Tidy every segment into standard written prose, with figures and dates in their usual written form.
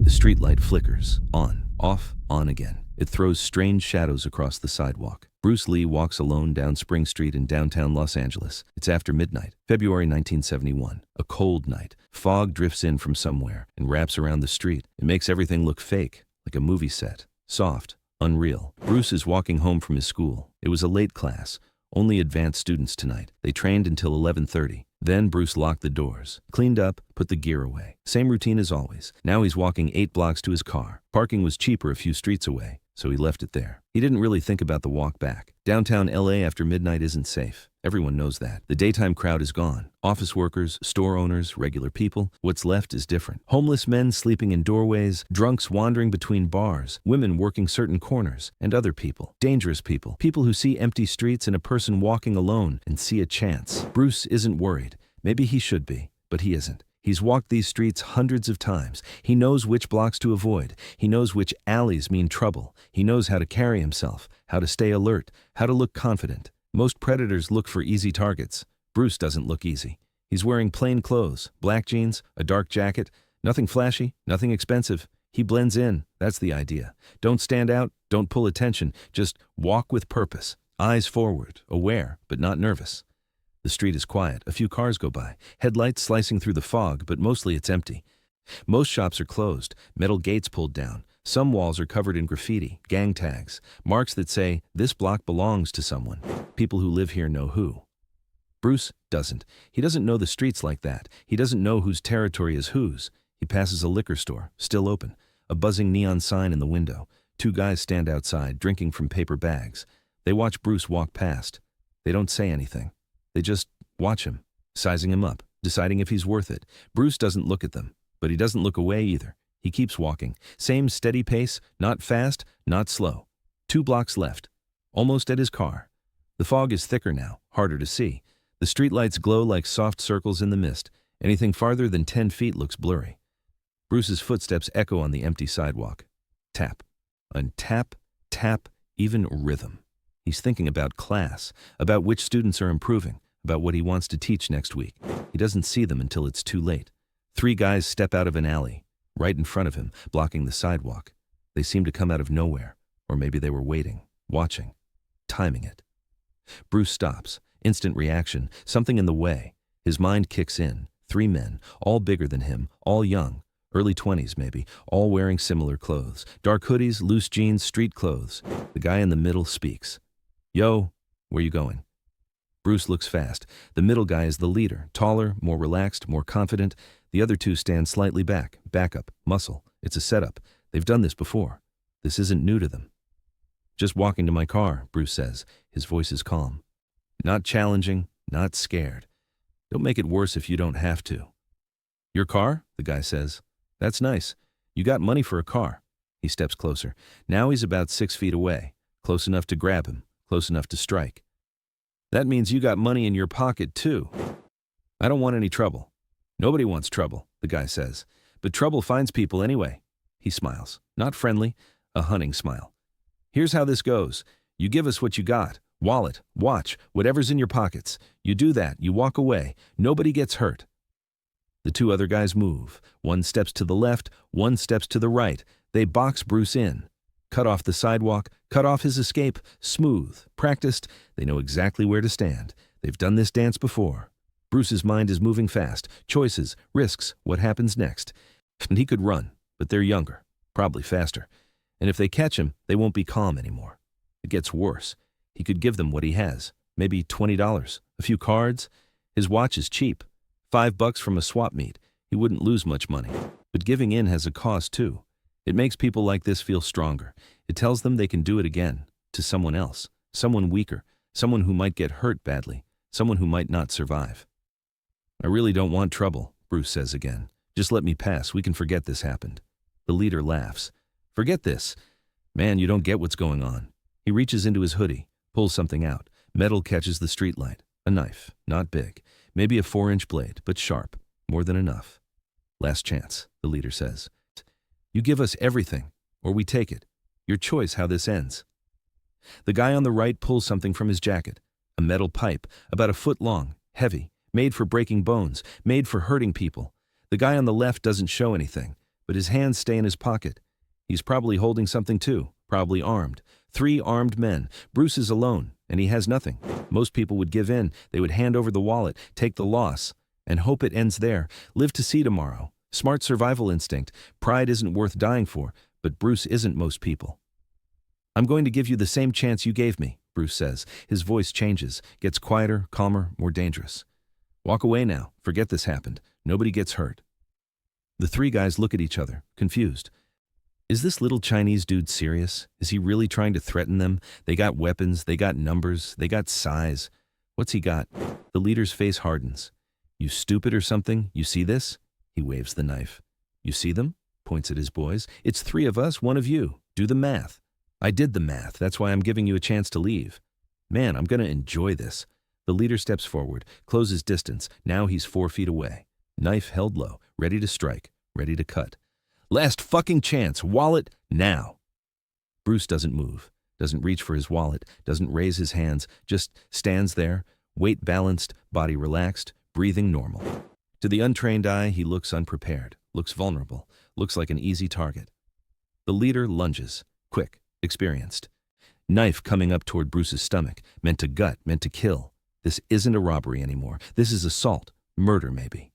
The streetlight flickers, on, off, on again. It throws strange shadows across the sidewalk. Bruce Lee walks alone down Spring Street in downtown Los Angeles. It's after midnight, February 1971. A cold night. Fog drifts in from somewhere and wraps around the street. It makes everything look fake, like a movie set. Soft, unreal. Bruce is walking home from his school. It was a late class. Only advanced students tonight. They trained until 11:30. Then Bruce locked the doors, cleaned up, put the gear away. Same routine as always. Now he's walking 8 blocks to his car. Parking was cheaper a few streets away, so he left it there. He didn't really think about the walk back. Downtown LA after midnight isn't safe. Everyone knows that. The daytime crowd is gone. Office workers, store owners, regular people. What's left is different. Homeless men sleeping in doorways, drunks wandering between bars, women working certain corners, and other people. Dangerous people. People who see empty streets and a person walking alone and see a chance. Bruce isn't worried. Maybe he should be, but he isn't. He's walked these streets hundreds of times. He knows which blocks to avoid. He knows which alleys mean trouble. He knows how to carry himself, how to stay alert, how to look confident. Most predators look for easy targets. Bruce doesn't look easy. He's wearing plain clothes, black jeans, a dark jacket, nothing flashy, nothing expensive. He blends in, that's the idea. Don't stand out, don't pull attention, just walk with purpose. Eyes forward, aware, but not nervous. The street is quiet, a few cars go by, headlights slicing through the fog, but mostly it's empty. Most shops are closed, metal gates pulled down. Some walls are covered in graffiti, gang tags, marks that say, this block belongs to someone. People who live here know who. Bruce doesn't. He doesn't know the streets like that. He doesn't know whose territory is whose. He passes a liquor store, still open, a buzzing neon sign in the window. 2 guys stand outside, drinking from paper bags. They watch Bruce walk past. They don't say anything. They just watch him, sizing him up, deciding if he's worth it. Bruce doesn't look at them, but he doesn't look away either. He keeps walking. Same steady pace, not fast, not slow. 2 blocks left, almost at his car. The fog is thicker now, harder to see. The streetlights glow like soft circles in the mist. Anything farther than 10 feet looks blurry. Bruce's footsteps echo on the empty sidewalk. Tap, and tap, tap, even rhythm. He's thinking about class, about which students are improving, about what he wants to teach next week. He doesn't see them until it's too late. 3 guys step out of an alley, right in front of him, blocking the sidewalk. They seem to come out of nowhere, or maybe they were waiting, watching, timing it. Bruce stops. Instant reaction, something in the way. His mind kicks in. 3 men, all bigger than him, all young, early 20s maybe, all wearing similar clothes. Dark hoodies, loose jeans, street clothes. The guy in the middle speaks. Yo, where you going? Bruce looks fast. The middle guy is the leader, taller, more relaxed, more confident. The other 2 stand slightly back, backup, muscle. It's a setup. They've done this before. This isn't new to them. Just walking to my car, Bruce says. His voice is calm. Not challenging, not scared. Don't make it worse if you don't have to. Your car? The guy says. That's nice. You got money for a car. He steps closer. Now he's about 6 feet away, close enough to grab him, close enough to strike. That means you got money in your pocket too. I don't want any trouble. Nobody wants trouble, the guy says. But trouble finds people anyway. He smiles. Not friendly, a hunting smile. Here's how this goes. You give us what you got. Wallet, watch, whatever's in your pockets. You do that, you walk away. Nobody gets hurt. The 2 other guys move. One steps to the left, one steps to the right. They box Bruce in. Cut off the sidewalk, cut off his escape. Smooth, practiced. They know exactly where to stand. They've done this dance before. Bruce's mind is moving fast. Choices, risks, what happens next. And he could run, but they're younger, probably faster. And if they catch him, they won't be calm anymore. It gets worse. He could give them what he has, maybe $20, a few cards. His watch is cheap, $5 from a swap meet. He wouldn't lose much money. But giving in has a cost too. It makes people like this feel stronger. It tells them they can do it again, to someone else, someone weaker, someone who might get hurt badly, someone who might not survive. I really don't want trouble, Bruce says again. Just let me pass, we can forget this happened. The leader laughs. Forget this. Man, you don't get what's going on. He reaches into his hoodie, pulls something out. Metal catches the streetlight. A knife, not big. Maybe a 4-inch blade, but sharp. More than enough. Last chance, the leader says. You give us everything, or we take it. Your choice how this ends. The guy on the right pulls something from his jacket. A metal pipe, about a foot long, heavy, made for breaking bones, made for hurting people. The guy on the left doesn't show anything, but his hands stay in his pocket. He's probably holding something too, probably armed. 3 armed men. Bruce is alone, and he has nothing. Most people would give in. They would hand over the wallet, take the loss, and hope it ends there. Live to see tomorrow. Smart survival instinct. Pride isn't worth dying for, but Bruce isn't most people. I'm going to give you the same chance you gave me, Bruce says. His voice changes, gets quieter, calmer, more dangerous. Walk away now. Forget this happened. Nobody gets hurt. The 3 guys look at each other, confused. Is this little Chinese dude serious? Is he really trying to threaten them? They got weapons, they got numbers, they got size. What's he got? The leader's face hardens. You stupid or something? You see this? He waves the knife. You see them? Points at his boys. It's 3 of us, 1 of you. Do the math. I did the math. That's why I'm giving you a chance to leave. Man, I'm gonna enjoy this. The leader steps forward, closes distance. Now he's 4 feet away. Knife held low, ready to strike, ready to cut. Last fucking chance. Wallet, now. Bruce doesn't move, doesn't reach for his wallet, doesn't raise his hands, just stands there, weight balanced, body relaxed, breathing normal. To the untrained eye, he looks unprepared, looks vulnerable, looks like an easy target. The leader lunges, quick, experienced. Knife coming up toward Bruce's stomach, meant to gut, meant to kill. This isn't a robbery anymore. This is assault, murder maybe.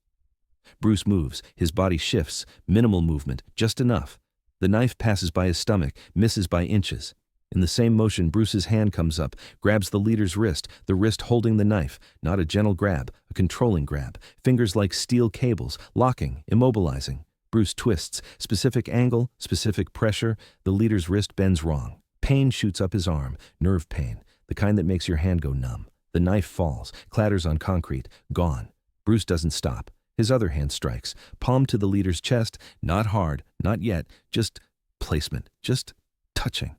Bruce moves, his body shifts, minimal movement, just enough. The knife passes by his stomach, misses by inches. In the same motion, Bruce's hand comes up, grabs the leader's wrist, the wrist holding the knife, not a gentle grab, a controlling grab, fingers like steel cables, locking, immobilizing. Bruce twists, specific angle, specific pressure, the leader's wrist bends wrong. Pain shoots up his arm, nerve pain, the kind that makes your hand go numb. The knife falls, clatters on concrete, gone. Bruce doesn't stop. His other hand strikes, palm to the leader's chest, not hard, not yet, just placement, just touching.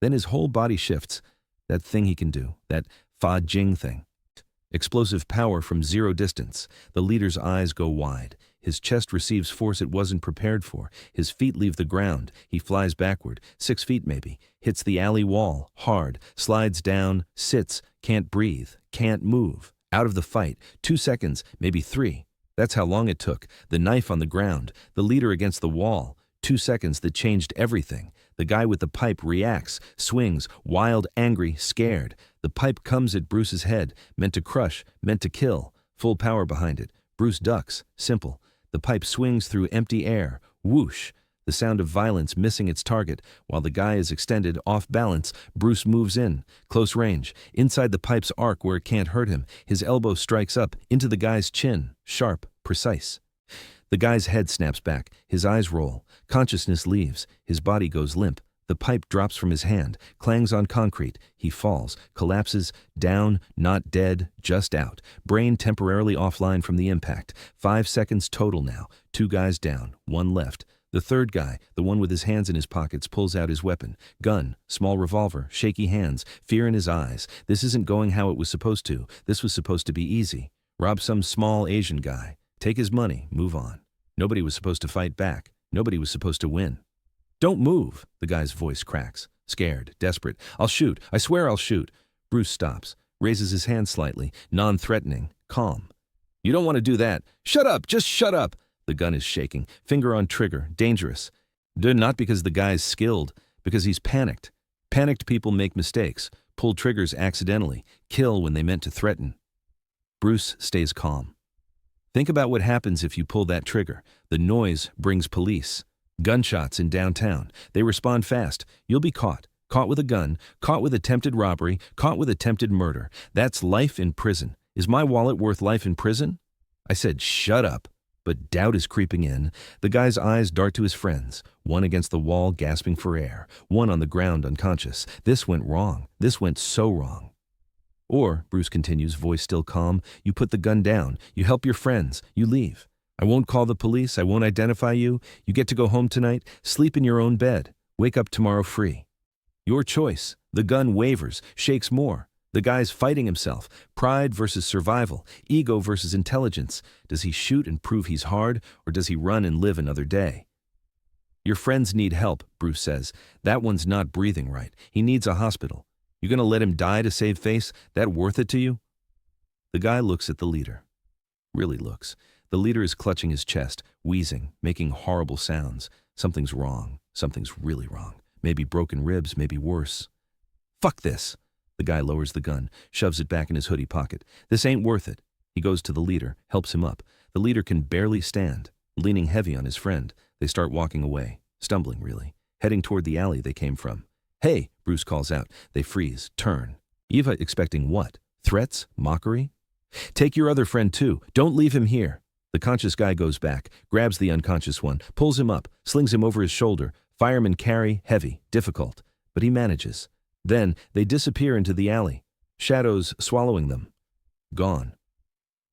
Then his whole body shifts, that thing he can do, that Fa Jing thing. Explosive power from zero distance. The leader's eyes go wide. His chest receives force it wasn't prepared for. His feet leave the ground. He flies backward, 6 feet maybe, hits the alley wall, hard, slides down, sits, can't breathe, can't move. Out of the fight, 2 seconds, maybe 3. That's how long it took. The knife on the ground, the leader against the wall. 2 seconds that changed everything. The guy with the pipe reacts, swings, wild, angry, scared. The pipe comes at Bruce's head, meant to crush, meant to kill. Full power behind it. Bruce ducks, simple. The pipe swings through empty air. Whoosh! The sound of violence missing its target. While the guy is extended, off balance, Bruce moves in, close range, inside the pipe's arc where it can't hurt him. His elbow strikes up, into the guy's chin, sharp, precise. The guy's head snaps back, his eyes roll, consciousness leaves, his body goes limp. The pipe drops from his hand, clangs on concrete. He falls, collapses, down, not dead, just out. Brain temporarily offline from the impact. 5 seconds total now. 2 guys down, 1 left. The third guy, the one with his hands in his pockets, pulls out his weapon. Gun, small revolver, shaky hands, fear in his eyes. This isn't going how it was supposed to. This was supposed to be easy. Rob some small Asian guy. Take his money, move on. Nobody was supposed to fight back. Nobody was supposed to win. Don't move, the guy's voice cracks. Scared, desperate. I'll shoot. I swear I'll shoot. Bruce stops, raises his hand slightly, non-threatening, calm. You don't want to do that. Shut up, just shut up. The gun is shaking, finger on trigger, dangerous. Not because the guy's skilled, because he's panicked. Panicked people make mistakes, pull triggers accidentally, kill when they meant to threaten. Bruce stays calm. Think about what happens if you pull that trigger. The noise brings police. Gunshots in downtown. They respond fast. You'll be caught. Caught with a gun, caught with attempted robbery, caught with attempted murder. That's life in prison. Is my wallet worth life in prison? I said, shut up. But doubt is creeping in. The guy's eyes dart to his friends. One against the wall, gasping for air. One on the ground, unconscious. This went wrong. This went so wrong. Or, Bruce continues, voice still calm, you put the gun down. You help your friends. You leave. I won't call the police. I won't identify you. You get to go home tonight. Sleep in your own bed. Wake up tomorrow free. Your choice. The gun wavers, shakes more. The guy's fighting himself. Pride versus survival. Ego versus intelligence. Does he shoot and prove he's hard, or does he run and live another day? Your friends need help, Bruce says. That one's not breathing right. He needs a hospital. You gonna let him die to save face? That worth it to you? The guy looks at the leader. Really looks. The leader is clutching his chest, wheezing, making horrible sounds. Something's wrong. Something's really wrong. Maybe broken ribs, maybe worse. Fuck this. The guy lowers the gun, shoves it back in his hoodie pocket. This ain't worth it. He goes to the leader, helps him up. The leader can barely stand, leaning heavy on his friend. They start walking away, stumbling really, heading toward the alley they came from. Hey, Bruce calls out. They freeze, turn. Eva expecting what? Threats? Mockery? Take your other friend too. Don't leave him here. The conscious guy goes back, grabs the unconscious one, pulls him up, slings him over his shoulder. Firemen carry, heavy, difficult, but he manages. Then they disappear into the alley, shadows swallowing them. Gone.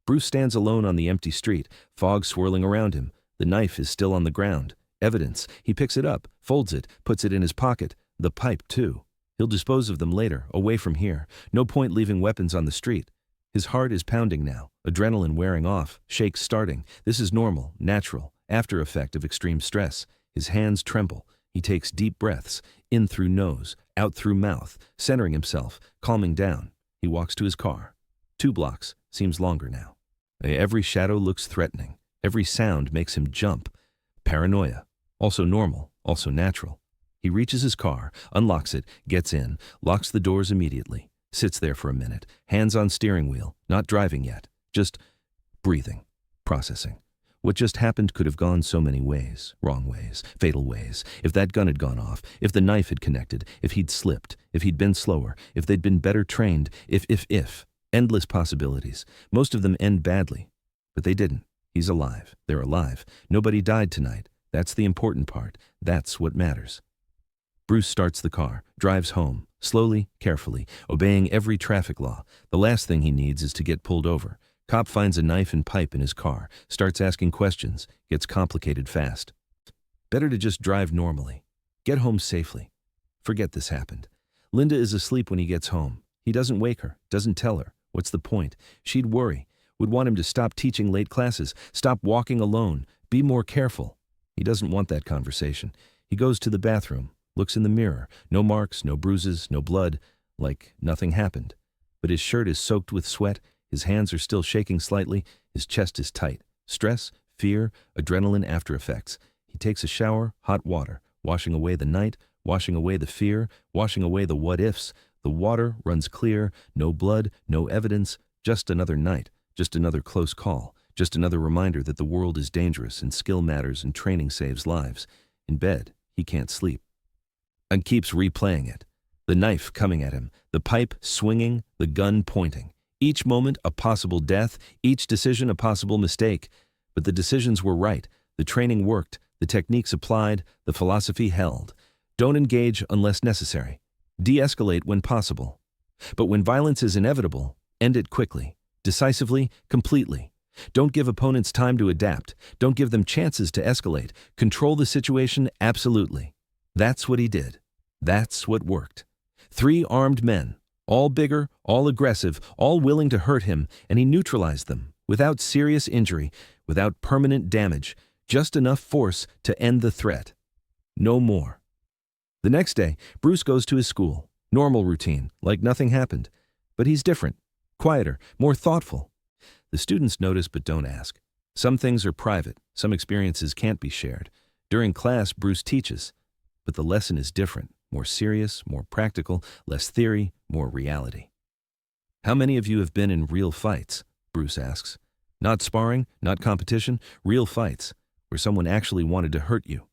Bruce stands alone on the empty street, fog swirling around him. The knife is still on the ground. Evidence. He picks it up, folds it, puts it in his pocket. The pipe, too. He'll dispose of them later, away from here. No point leaving weapons on the street. His heart is pounding now, adrenaline wearing off, shakes starting. This is normal, natural, after effect of extreme stress. His hands tremble. He takes deep breaths, in through nose, out through mouth, centering himself, calming down. He walks to his car. 2 blocks, seems longer now. Every shadow looks threatening. Every sound makes him jump. Paranoia. Also normal, also natural. He reaches his car, unlocks it, gets in, locks the doors immediately, sits there for a minute, hands on steering wheel, not driving yet, just breathing, processing. What just happened could have gone so many ways, wrong ways, fatal ways. If that gun had gone off, if the knife had connected, if he'd slipped, if he'd been slower, if they'd been better trained, if. Endless possibilities. Most of them end badly. But they didn't. He's alive. They're alive. Nobody died tonight. That's the important part. That's what matters. Bruce starts the car, drives home, slowly, carefully, obeying every traffic law. The last thing he needs is to get pulled over. Cop finds a knife and pipe in his car, starts asking questions, gets complicated fast. Better to just drive normally. Get home safely. Forget this happened. Linda is asleep when he gets home. He doesn't wake her, doesn't tell her. What's the point? She'd worry, would want him to stop teaching late classes, stop walking alone, be more careful. He doesn't want that conversation. He goes to the bathroom, looks in the mirror. No marks, no bruises, no blood, like nothing happened. But his shirt is soaked with sweat, his hands are still shaking slightly, his chest is tight. Stress, fear, adrenaline after effects. He takes a shower, hot water, washing away the night, washing away the fear, washing away the what-ifs. The water runs clear, no blood, no evidence, just another night, just another close call, just another reminder that the world is dangerous and skill matters and training saves lives. In bed, he can't sleep. And keeps replaying it. The knife coming at him, the pipe swinging, the gun pointing. Each moment a possible death, each decision a possible mistake. But the decisions were right, the training worked, the techniques applied, the philosophy held. Don't engage unless necessary. De-escalate when possible. But when violence is inevitable, end it quickly, decisively, completely. Don't give opponents time to adapt. Don't give them chances to escalate. Control the situation absolutely. That's what he did. That's what worked. 3 armed men, all bigger, all aggressive, all willing to hurt him, and he neutralized them, without serious injury, without permanent damage, just enough force to end the threat. No more. The next day, Bruce goes to his school. Normal routine, like nothing happened. But he's different, quieter, more thoughtful. The students notice but don't ask. Some things are private, some experiences can't be shared. During class, Bruce teaches. But the lesson is different, more serious, more practical, less theory, more reality. How many of you have been in real fights? Bruce asks. Not sparring, not competition, real fights, where someone actually wanted to hurt you.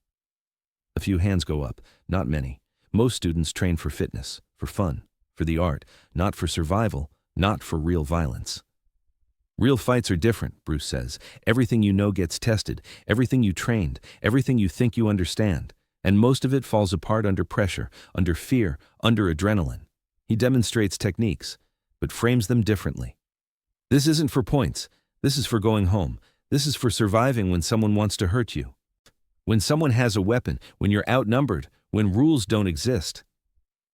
A few hands go up, not many. Most students train for fitness, for fun, for the art, not for survival, not for real violence. Real fights are different, Bruce says. Everything you know gets tested, everything you trained, everything you think you understand. And most of it falls apart under pressure, under fear, under adrenaline. He demonstrates techniques, but frames them differently. This isn't for points. This is for going home. This is for surviving when someone wants to hurt you. When someone has a weapon, when you're outnumbered, when rules don't exist.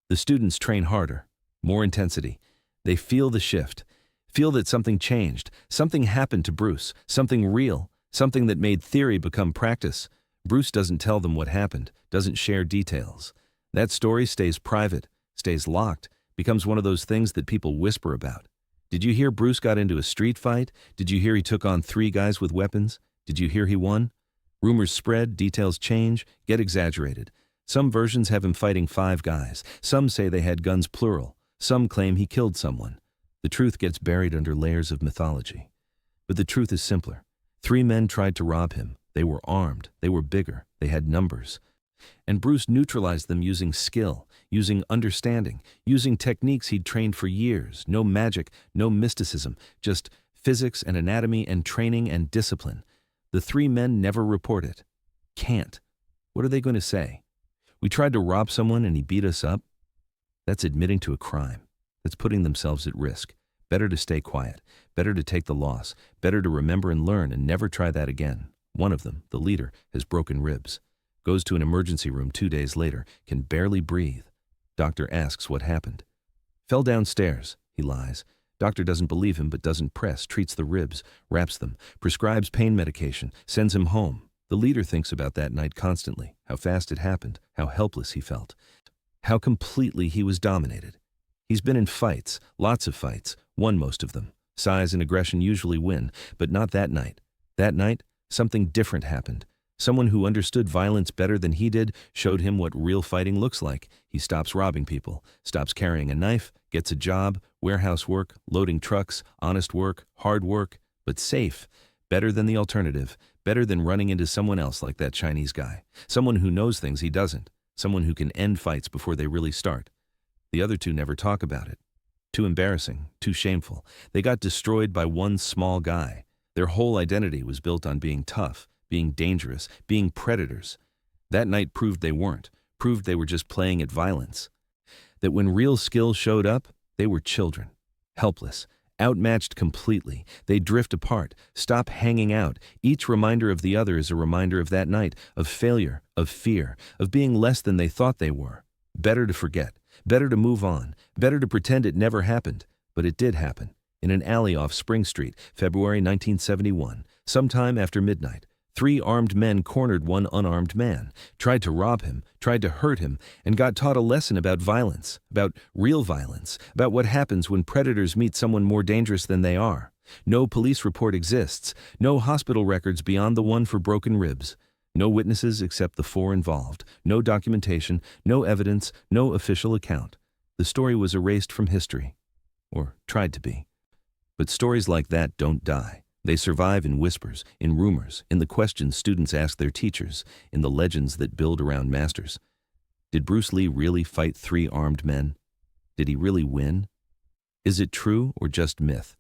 The students train harder, more intensity. They feel the shift, feel that something changed, something happened to Bruce, something real, something that made theory become practice. Bruce doesn't tell them what happened, doesn't share details. That story stays private, stays locked, becomes one of those things that people whisper about. Did you hear Bruce got into a street fight? Did you hear he took on 3 guys with weapons? Did you hear he won? Rumors spread, details change, get exaggerated. Some versions have him fighting 5 guys. Some say they had guns plural. Some claim he killed someone. The truth gets buried under layers of mythology. But the truth is simpler. 3 men tried to rob him. They were armed. They were bigger. They had numbers. And Bruce neutralized them using skill, using understanding, using techniques he'd trained for years. No magic, no mysticism, just physics and anatomy and training and discipline. The 3 men never report it. Can't. What are they going to say? We tried to rob someone and he beat us up? That's admitting to a crime. That's putting themselves at risk. Better to stay quiet. Better to take the loss. Better to remember and learn and never try that again. One of them, the leader, has broken ribs. Goes to an emergency room 2 days later, can barely breathe. Doctor asks what happened. Fell downstairs, he lies. Doctor doesn't believe him but doesn't press, treats the ribs, wraps them, prescribes pain medication, sends him home. The leader thinks about that night constantly, how fast it happened, how helpless he felt, how completely he was dominated. He's been in fights, lots of fights, won most of them. Size and aggression usually win, but not that night. That night, something different happened. Someone who understood violence better than he did showed him what real fighting looks like. He stops robbing people, stops carrying a knife, gets a job, warehouse work, loading trucks, honest work, hard work, but safe. Better than the alternative, better than running into someone else like that Chinese guy. Someone who knows things he doesn't. Someone who can end fights before they really start. The other 2 never talk about it. Too embarrassing, too shameful. They got destroyed by one small guy. Their whole identity was built on being tough, being dangerous, being predators. That night proved they weren't, proved they were just playing at violence. That when real skill showed up, they were children, helpless, outmatched completely. They drift apart, stop hanging out. Each reminder of the other is a reminder of that night, of failure, of fear, of being less than they thought they were. Better to forget, better to move on, better to pretend it never happened. But it did happen, in an alley off Spring Street, February 1971, sometime after midnight. 3 armed men cornered one unarmed man, tried to rob him, tried to hurt him, and got taught a lesson about violence, about real violence, about what happens when predators meet someone more dangerous than they are. No police report exists, no hospital records beyond the one for broken ribs, no witnesses except the 4 involved, no documentation, no evidence, no official account. The story was erased from history, or tried to be. But stories like that don't die. They survive in whispers, in rumors, in the questions students ask their teachers, in the legends that build around masters. Did Bruce Lee really fight 3 armed men? Did he really win? Is it true or just myth?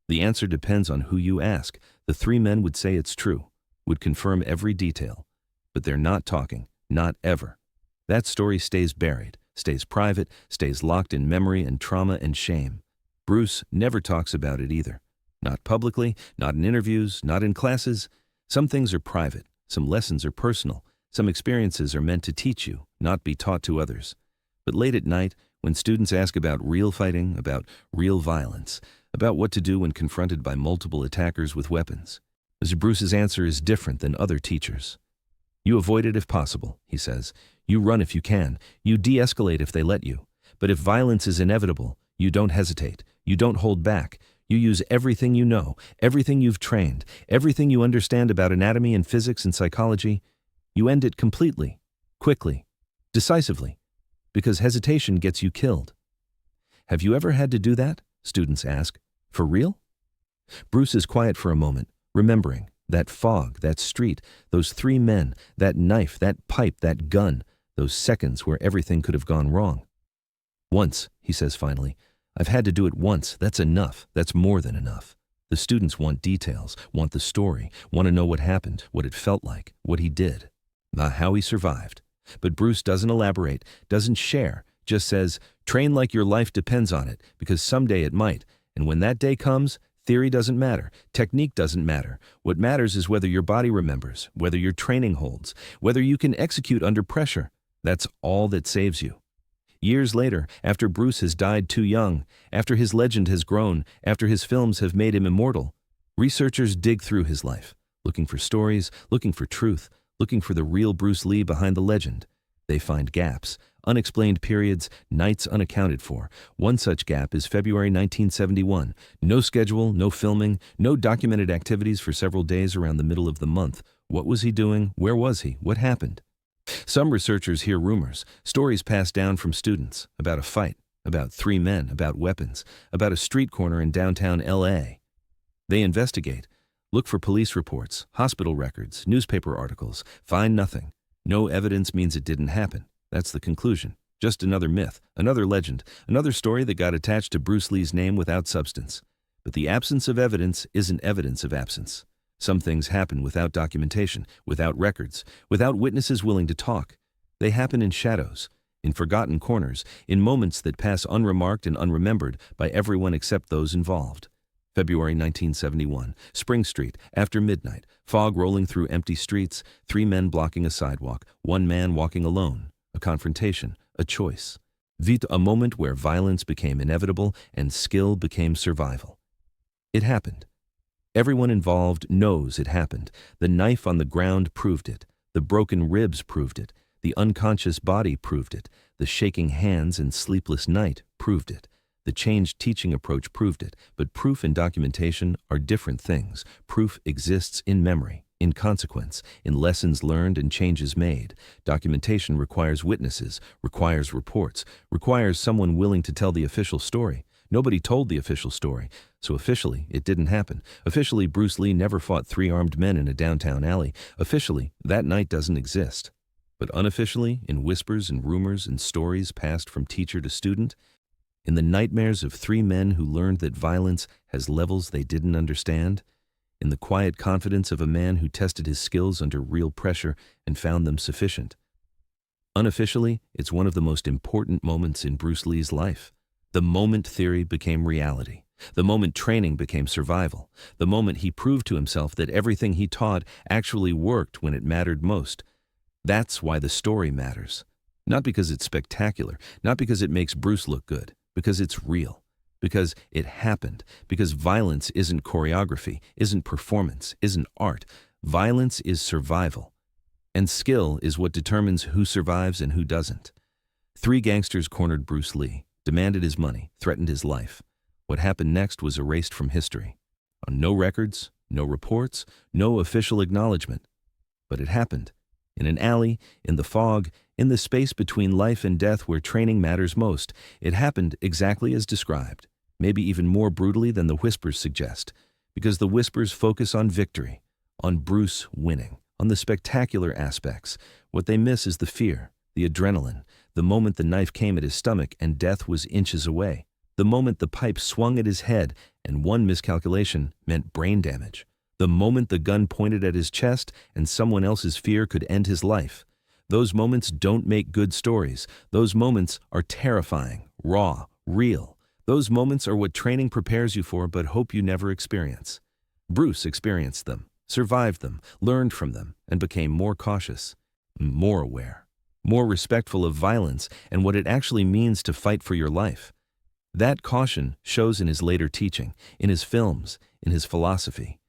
The answer depends on who you ask. The 3 men would say it's true, would confirm every detail. But they're not talking, not ever. That story stays buried, stays private, stays locked in memory and trauma and shame. Bruce never talks about it either. Not publicly, not in interviews, not in classes. Some things are private, some lessons are personal, some experiences are meant to teach you, not be taught to others. But late at night, when students ask about real fighting, about real violence, about what to do when confronted by multiple attackers with weapons, Mr. Bruce's answer is different than other teachers. You avoid it if possible, he says. You run if you can. You de-escalate if they let you. But if violence is inevitable, you don't hesitate. You don't hold back. You use everything you know, everything you've trained, everything you understand about anatomy and physics and psychology. You end it completely, quickly, decisively, because hesitation gets you killed. Have you ever had to do that? Students ask. For real? Bruce is quiet for a moment, remembering that fog, that street, those 3 men, that knife, that pipe, that gun, those seconds where everything could have gone wrong. Once, he says finally, I've had to do it once. That's enough. That's more than enough. The students want details, want the story, want to know what happened, what it felt like, what he did, not how he survived. But Bruce doesn't elaborate, doesn't share, just says, train like your life depends on it, because someday it might. And when that day comes, theory doesn't matter, technique doesn't matter. What matters is whether your body remembers, whether your training holds, whether you can execute under pressure. That's all that saves you. Years later, after Bruce has died too young, after his legend has grown, after his films have made him immortal, researchers dig through his life, looking for stories, looking for truth, looking for the real Bruce Lee behind the legend. They find gaps, unexplained periods, nights unaccounted for. One such gap is February 1971. No schedule, no filming, no documented activities for several days around the middle of the month. What was he doing? Where was he? What happened? Some researchers hear rumors, stories passed down from students, about a fight, about three men, about weapons, about a street corner in downtown LA. They investigate, look for police reports, hospital records, newspaper articles, find nothing. No evidence means it didn't happen. That's the conclusion. Just another myth, another legend, another story that got attached to Bruce Lee's name without substance. But the absence of evidence isn't evidence of absence. Some things happen without documentation, without records, without witnesses willing to talk. They happen in shadows, in forgotten corners, in moments that pass unremarked and unremembered by everyone except those involved. February 1971, Spring Street, after midnight, fog rolling through empty streets, three men blocking a sidewalk, one man walking alone, a confrontation, a choice. Vite, a moment where violence became inevitable and skill became survival. It happened. Everyone involved knows it happened. The knife on the ground proved it. The broken ribs proved it. The unconscious body proved it. The shaking hands and sleepless night proved it. The changed teaching approach proved it, but proof and documentation are different things. Proof exists in memory, in consequence, in lessons learned and changes made. Documentation requires witnesses, requires reports, requires someone willing to tell the official story. Nobody told the official story, so officially it didn't happen. Officially, Bruce Lee never fought three armed men in a downtown alley. Officially, that night doesn't exist. But unofficially, in whispers and rumors and stories passed from teacher to student, in the nightmares of three men who learned that violence has levels they didn't understand, in the quiet confidence of a man who tested his skills under real pressure and found them sufficient. Unofficially, it's one of the most important moments in Bruce Lee's life. The moment theory became reality. The moment training became survival. The moment he proved to himself that everything he taught actually worked when it mattered most. That's why the story matters. Not because it's spectacular, not because it makes Bruce look good, because it's real, because it happened, because violence isn't choreography, isn't performance, isn't art. Violence is survival. And skill is what determines who survives and who doesn't. Three gangsters cornered Bruce Lee, demanded his money, threatened his life. What happened next was erased from history. On no records, no reports, no official acknowledgement. But it happened. In an alley, in the fog, in the space between life and death where training matters most. It happened exactly as described, maybe even more brutally than the whispers suggest, because the whispers focus on victory, on Bruce winning, on the spectacular aspects. What they miss is the fear, the adrenaline, the moment the knife came at his stomach and death was inches away, the moment the pipe swung at his head and one miscalculation meant brain damage, the moment the gun pointed at his chest and someone else's fear could end his life. Those moments don't make good stories. Those moments are terrifying, raw, real. Those moments are what training prepares you for but hope you never experience. Bruce experienced them, survived them, learned from them, and became more cautious, more aware, more respectful of violence and what it actually means to fight for your life. That caution shows in his later teaching, in his films, in his philosophy.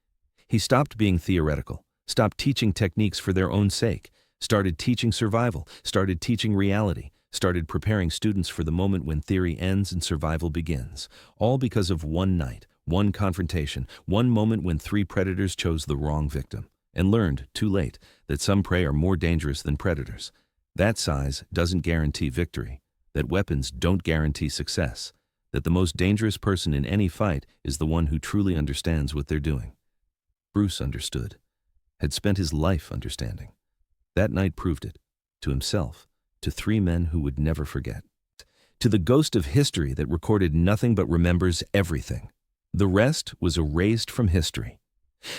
He stopped being theoretical, stopped teaching techniques for their own sake, started teaching survival, started teaching reality, started preparing students for the moment when theory ends and survival begins. All because of one night, one confrontation, one moment when three predators chose the wrong victim, and learned, too late, that some prey are more dangerous than predators. That size doesn't guarantee victory, that weapons don't guarantee success, that the most dangerous person in any fight is the one who truly understands what they're doing. Bruce understood, had spent his life understanding. That night proved it, to himself, to three men who would never forget, to the ghost of history that recorded nothing but remembers everything. The rest was erased from history.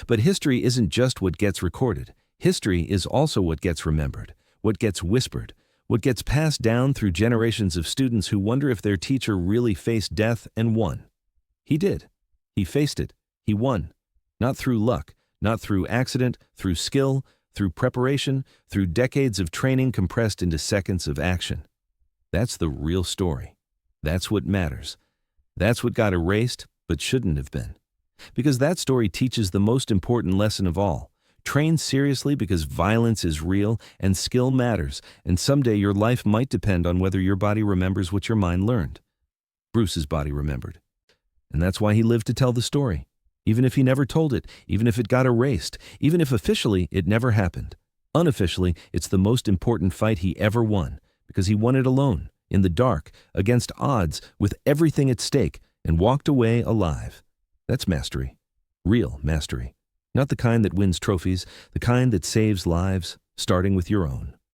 But history isn't just what gets recorded. History is also what gets remembered, what gets whispered, what gets passed down through generations of students who wonder if their teacher really faced death and won. He did. He faced it. He won. Not through luck, not through accident, through skill, through preparation, through decades of training compressed into seconds of action. That's the real story. That's what matters. That's what got erased, but shouldn't have been. Because that story teaches the most important lesson of all. Train seriously because violence is real and skill matters, and someday your life might depend on whether your body remembers what your mind learned. Bruce's body remembered. And that's why he lived to tell the story. Even if he never told it, even if it got erased, even if officially it never happened. Unofficially, it's the most important fight he ever won, because he won it alone, in the dark, against odds, with everything at stake, and walked away alive. That's mastery. Real mastery. Not the kind that wins trophies, the kind that saves lives, starting with your own.